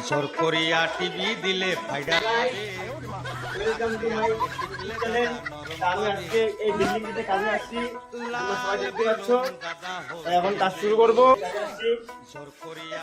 জোর করিয়া টিভি দিলে ফাইডা ওয়েলকাম টু মাই চ্যানেল। আমি আজকে এই বিল্ডিংটিতে কাজে আসছি, তোমরা সবাই দেখতে পাচ্ছ। এখন কাজ শুরু করবো। জোর করিয়া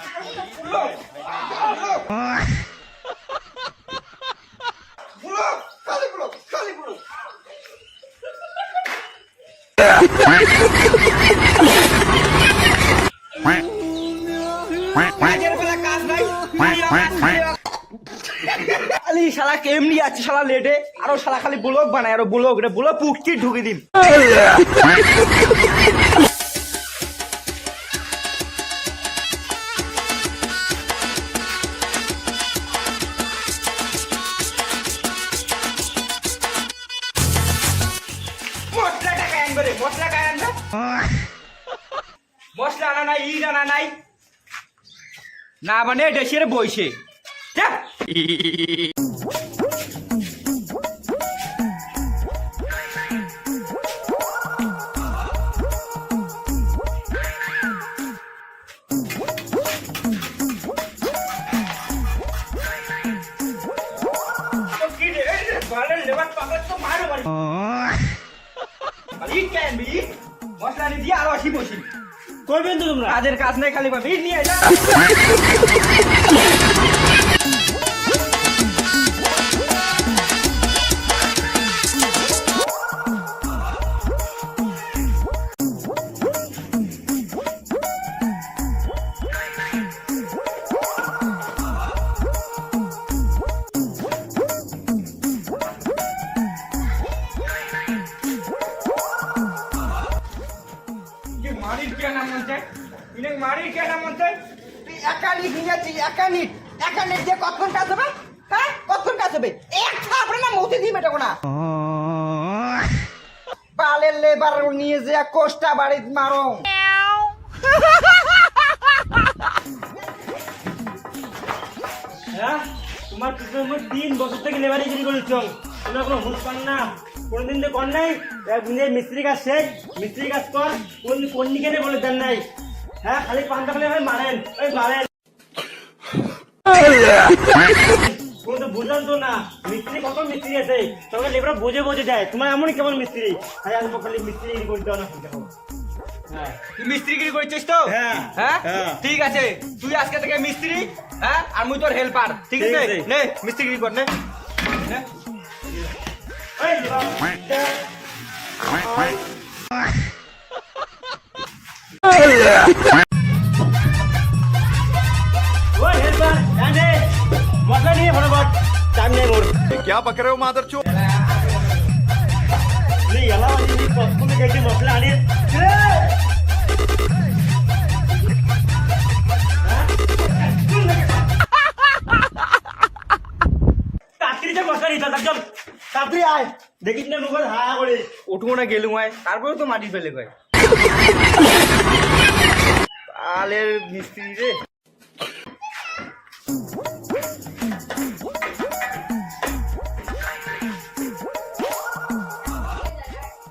খালি শালা কেমনি আছে শালা লেটে আরো শালা খালি ব্লগ বানায় আরো ব্লগ রে ব্লগ পুকটি ঢুকে দিম। মশলাটা কায় আনবে রে, মশলা কায় আনবে? মশলা আনা নাই, ইট আনা নাই, না মানে দেশের বইছে যা। মশলা দিয়ে আরো আসি বসি করবেন তো তোমরা? কাজের কাজ নাই, খালি ইট নিয়ে যা। কতক্ষণ কাজ হবে? হ্যাঁ কতক্ষণ কাজ হবে? এক থাপড়ে না মতি দিবে এটা কোনা বালের লেবার নিয়ে যে কোষ্টা বাড়িতে মারো। হ্যাঁ, তোমার পিছনে 3 বছর থেকে লেবারিগিরি করেছ, তোমরা কোনো হুঁশ পান না। কোনদিন তো কর নাই, একদিনে মিস্ত্রি কাজ শেখ, মিস্ত্রি কাজ কর, কোন নিকেনে বলে দেন নাই। হ্যাঁ, খালি পান্তা খালি মারেন, ওই মারেন। কোনো তো বুঝলাম তো না, মিস্ত্রি কত মিস্ত্রি আছে, তোকে লেবার বোঝে বোঝে যায়। তোমার এমনই কেমন মিস্ত্রি, খালি আসবো খালি মিস্ত্রি করে দেওয়া না। হ্যাঁ, তুই মিস্ত্রিগিরি করছিস তো? হ্যাঁ, হ্যাঁ হ্যাঁ। ঠিক আছে, তুই আজকে থেকে মিস্ত্রি, হ্যাঁ আর মুই তোর হেল্পার, ঠিক ঠিক আছে? আছে। নে মিস্ত্রিগিরি কর নে। নে। ওই লেবার, ওই হেল্পার, জানে মশলা নিয়ে ফটাফট, টাইম নেই মোর। क्या पक रहे हो मादरचोद? नहीं अला वाली पप्पू ने कैसे मसला आने তাড়াতাড়ি যে মশলা নিতে একদম তাড়াতাড়ি আয়, দেখিস না মুখ হা করে উঠবো না গেলুম আয়, তারপরে তো মাটি ফেলে কয় আলের মিস্ত্রি রে।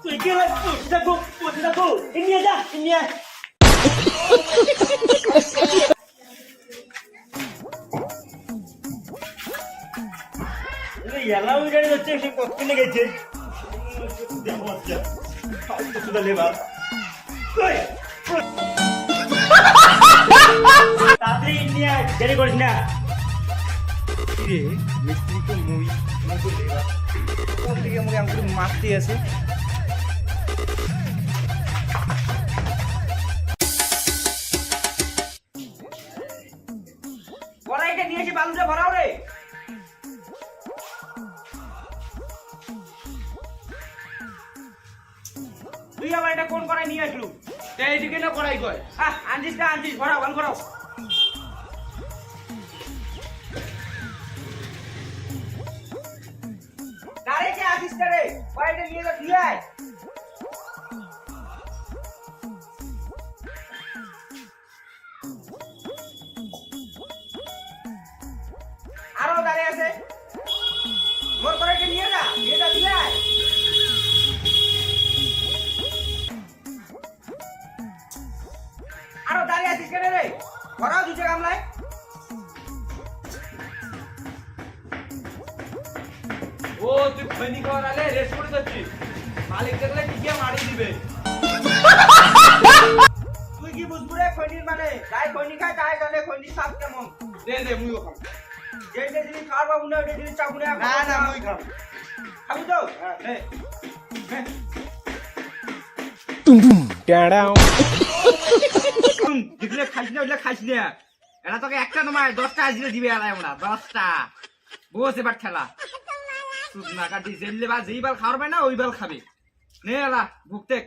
তুই কি দেখো দেখো ইন্ডিয়া যা ইন্ডিয়া ఎలా వీడియో వచ్చేసి కొట్టుకుని గెలిచి লেবার তাড়াতাড়ি ইন্ডিয়া দেরি করিস না। রে মিস্ত্রি তো মুই তো লেবার কোন দিকে মুই আমাকে মারতে আছে। কড়াইটা নিয়ে এসে বালুটা ভরাও রে। তুই আবার এটা কোন কড়াই নিয়ে আসলু? এইদিকে না কড়াই কয়, আনছিস না আনছিস, ভরাও বাল ভরাও। ডাইরেক্ট আসিস না রে, কড়াইটা নিয়ে যা দিয়ে আয়। আরো দাঁড়িয়ে আছে, মোর কড়াইটা নিয়ে যা দিয়ে আয়। আরো দাঁড়িয়ে আছিস কেন রে? ভরাও দুটো গামলায়। তুই খৈনি খাওয়ার আলে রেস্ট করে যাচ্ছিস মালিক দেখলে টিকিয়ে মারি দিবে তুই কি বুঝবু রে খৈনির মানে যাই খৈনি খায় তাই জানে খৈনি স্বাদ কেমন দে মুইও খাম যেটা জিনিস খাওয়ার পাবো না ওটা জিনিস চাবো না না মুই খাম খাবি তো নে যেগুলো খাইস না ওগুলো খাইস না এরা তোকে একটা নয় 10টা আজিলে দিবে এলাই আমরা 10টা বস এবার খেলা সুদ না কাটি জেললে বা যেই বাল খাওয়ার পায় না ওই বাল খাবে নে এলা ভুগতে